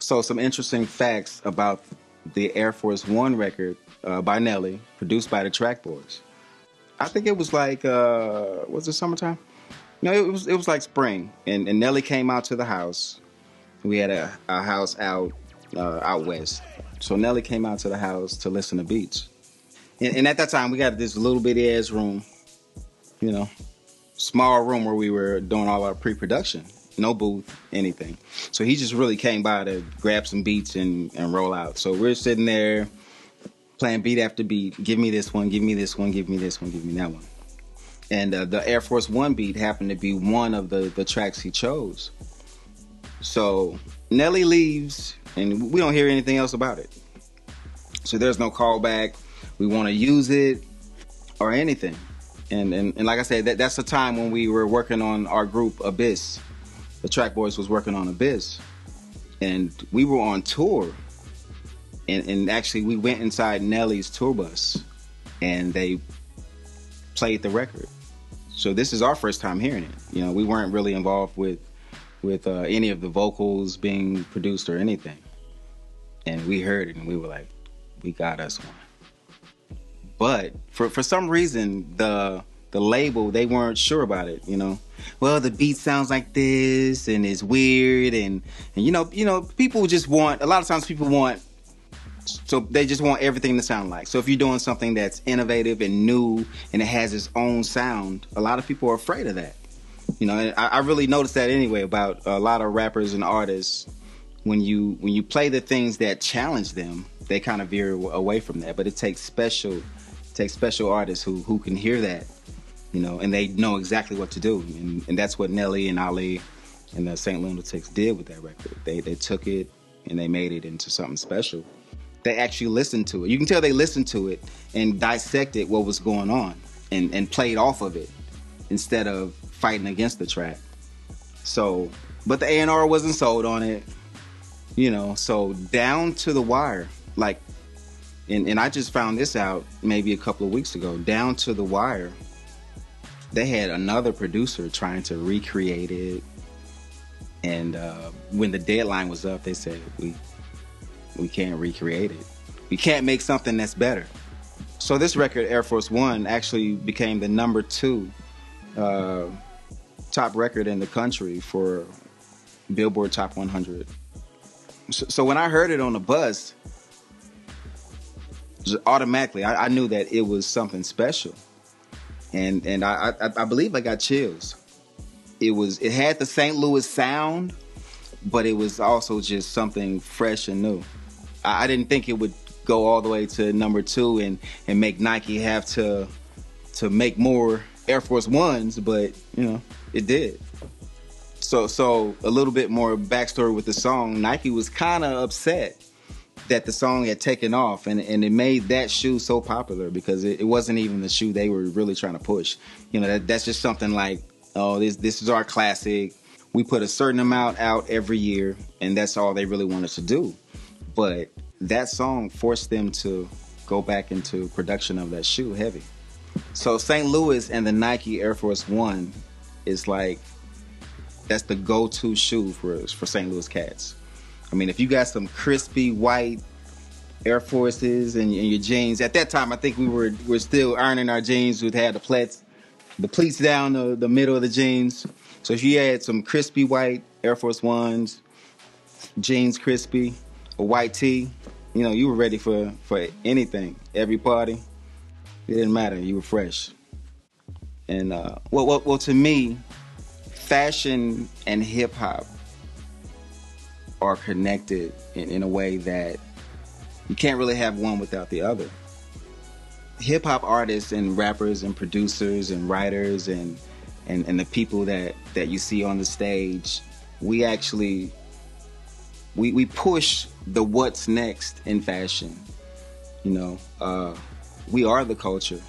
So some interesting facts about the Air Force One record by Nelly, produced by the Track Boys. I think it was like, was it summertime? No, it was like spring, and Nelly came out to the house. We had a house out west, so Nelly came out to the house to listen to beats. And at that time, we got this little bitty ass room, you know, small room where we were doing all our pre-production. No booth, anything. So he just really came by to grab some beats and roll out. So we're sitting there playing beat after beat. Give me this one, give me this one, give me this one, give me that one. And the Air Force One beat happened to be one of the tracks he chose. So Nelly leaves, and we don't hear anything else about it. So there's no callback. We want to use it or anything. And like I said, that's the time when we were working on our group, Abyss. The Track Boys was working on Abyss. And we were on tour. And actually, we went inside Nelly's tour bus, and they played the record. So this is our first time hearing it. You know, we weren't really involved with any of the vocals being produced or anything. And we heard it, and we were like, we got us one. But for some reason, the label, they weren't sure about it, you know. Well, the beat sounds like this, and it's weird, and you know, people just want, a lot of times people want, so they just want everything to sound like. So if you're doing something that's innovative and new and it has its own sound, a lot of people are afraid of that. You know, and I really noticed that anyway about a lot of rappers and artists. When you play the things that challenge them, they kind of veer away from that. But it takes special artists who can hear that, you know, and they know exactly what to do. And that's what Nelly and Ali and the St. Lunatics did with that record. They took it and they made it into something special. They actually listened to it. You can tell they listened to it and dissected what was going on and played off of it instead of fighting against the track. So, but the A&R wasn't sold on it, you know, so down to the wire, like, and I just found this out maybe a couple of weeks ago, down to the wire, they had another producer trying to recreate it. And when the deadline was up, they said, we can't recreate it. We can't make something that's better. So this record, Air Force One, actually became the number 2 top record in the country for Billboard Top 100. So when I heard it on the bus, automatically I knew that it was something special. And I believe I got chills. It had the St. Louis sound, but it was also just something fresh and new. I didn't think it would go all the way to number 2 and make Nike have to make more Air Force Ones, but you know, it did. So a little bit more backstory with the song. Nike was kind of upset that the song had taken off, and it made that shoe so popular because it wasn't even the shoe they were really trying to push. You know, that's just something like, oh, this is our classic. We put a certain amount out every year, and that's all they really wanted to do. But that song forced them to go back into production of that shoe heavy. So St. Louis and the Nike Air Force One is like, that's the go-to shoe for St. Louis cats. I mean, if you got some crispy white Air Forces and your jeans, at that time I think we're still ironing our jeans. We'd have the pleats down the middle of the jeans. So if you had some crispy white Air Force Ones, jeans crispy, a white tee, you know, you were ready for anything, every party. It didn't matter. You were fresh. And well, to me, fashion and hip hop are connected in a way that you can't really have one without the other. Hip hop artists and rappers and producers and writers and the people that you see on the stage, we actually we push the what's next in fashion. You know, we are the culture.